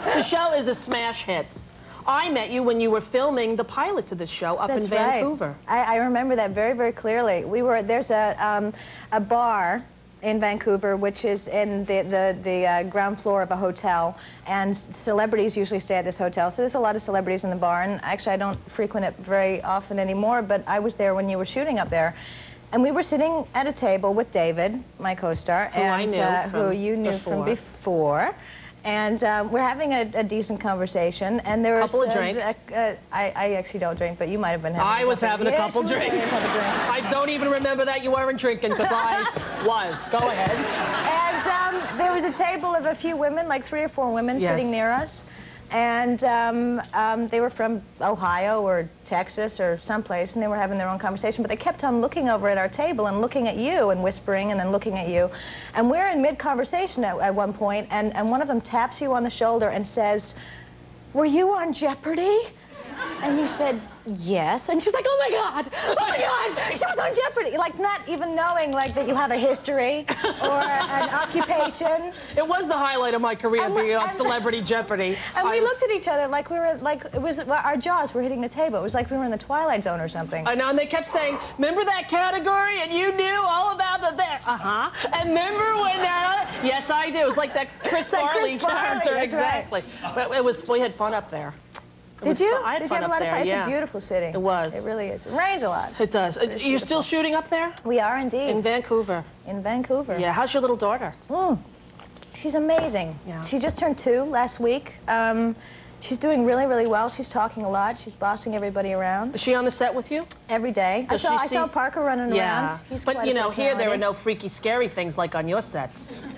The show is a smash hit. I met you when you were filming the pilot to this show up in Vancouver. Right. I remember that very, very clearly. There's a bar in Vancouver, which is in the ground floor of a hotel, and celebrities usually stay at this hotel. So there's a lot of celebrities in the bar, and actually I don't frequent it very often anymore, but I was there when you were shooting up there. And we were sitting at a table with David, my co-star, and who you knew from before. And we're having a decent conversation, and there was a couple of drinks. I actually don't drink, but you might have been having. I was having a couple drinks. I don't even remember that you weren't drinking because I was. Go ahead. And there was a table of a few women, like 3 or 4 women, sitting near us. And they were from Ohio or Texas or someplace, and they were having their own conversation. But they kept on looking over at our table and looking at you and whispering and then looking at you. And we're in mid-conversation at one point, and one of them taps you on the shoulder and says, "Were you on Jeopardy?" And you said, "Yes." And she was like, "Oh my God, oh my God, she was on Jeopardy!" Like, not even knowing, like, that you have a history or an occupation. It was the highlight of my career, being on Celebrity Jeopardy. And we looked at each other like we were, like, it was, our jaws were hitting the table. It was like we were in the Twilight Zone or something. I know, and they kept saying, "Remember that category? And you knew all about the there." Uh-huh. And remember when that other... Yes, I do. It was like that Chris Farley character. Exactly. Right. But we had fun up there. Did you? I had Did you fun have a lot up of fun? there, It's a beautiful city. It was. It really is. It rains a lot. It does. You're still shooting up there? We are indeed. In Vancouver. In Vancouver. Yeah. How's your little daughter? She's amazing. Yeah. She just turned 2 last week. She's doing really, really well. She's talking a lot. She's bossing everybody around. Is she on the set with you? Every day. I saw Parker running around. He's but you know, here there are no freaky, scary things like on your set.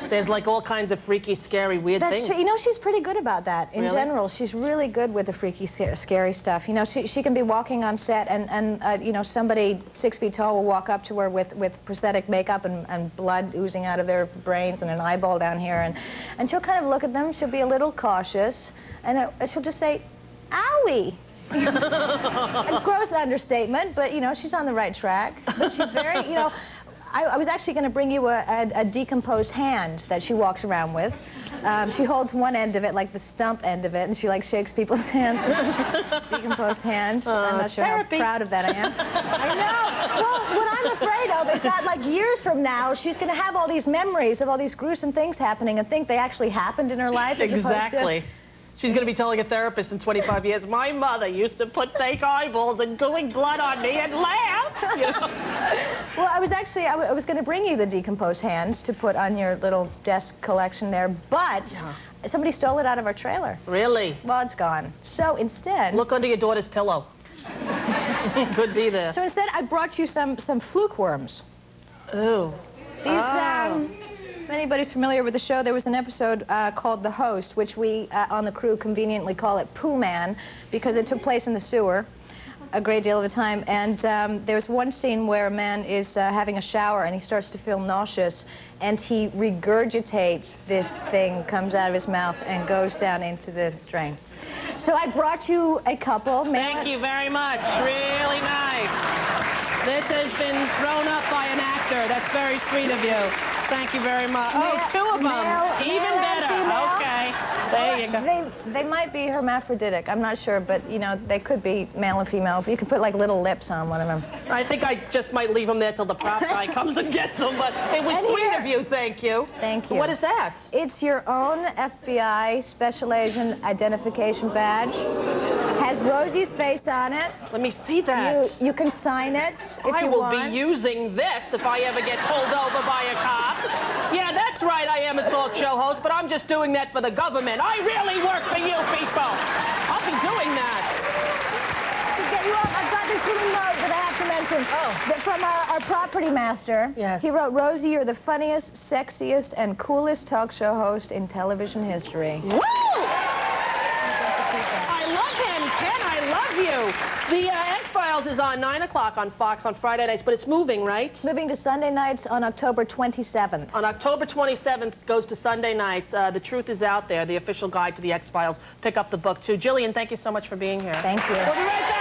There's like all kinds of freaky, scary, weird things. True. You know, she's pretty good about that. In general, she's really good with the freaky, scary stuff. You know, she can be walking on set, and you know, somebody 6 feet tall will walk up to her with prosthetic makeup and blood oozing out of their brains and an eyeball down here, and she'll kind of look at them. She'll be a little cautious, and she'll just say, "Owie." A gross understatement, but you know, she's on the right track. But she's very, you know, I was actually going to bring you a decomposed hand that she walks around with. She holds one end of it, like the stump end of it, and she like shakes people's hands with decomposed hands. I'm not sure how proud of that I am. I know. Well, what I'm afraid of is that like years from now, she's going to have all these memories of all these gruesome things happening and think they actually happened in her life. Exactly. She's going to be telling a therapist in 25 years, "My mother used to put fake eyeballs and gooing blood on me and laugh." You know? Well, I was going to bring you the decomposed hands to put on your little desk collection there, but somebody stole it out of our trailer. Really? Well, it's gone. So instead... Look under your daughter's pillow. Could be there. So instead, I brought you some fluke worms. Ooh. These, if anybody's familiar with the show, there was an episode called The Host, which we, on the crew, conveniently call it Poo Man, because it took place in the sewer a great deal of the time. And there's one scene where a man is having a shower, and he starts to feel nauseous, and he regurgitates this thing, comes out of his mouth, and goes down into the drain. So I brought you a couple. Thank you very much. Really nice. This has been thrown up by an actor. That's very sweet of you. Thank you very much. Oh, 2 of them. Even better. Okay. There you go. They might be hermaphroditic. I'm not sure, but, you know, they could be male and female. You could put, like, little lips on one of them. I think I just might leave them there till the prop guy comes and gets them, but it was sweet of you. Thank you. Thank you. What is that? It's your own FBI Special Agent Identification Badge. Has Rosie's face on it. Let me see that. You can sign it if you want. I will be using this if I ever get pulled over by a cop. Yeah, that's right, I am a talk show host, but I'm just doing that for the government. I really work for you people. I'll be doing that. To get you off, I've got this little note that I have to mention. From our property master. Yes. He wrote, "Rosie, you're the funniest, sexiest, and coolest talk show host in television history." Woo! I love him, Ken. I love you. The X-Files is on 9 o'clock on Fox on Friday nights, but it's moving, right? Moving to Sunday nights on October 27th. On October 27th, goes to Sunday nights. The Truth is Out There, the official guide to the X-Files. Pick up the book, too. Gillian, thank you so much for being here. Thank you. We'll be right back.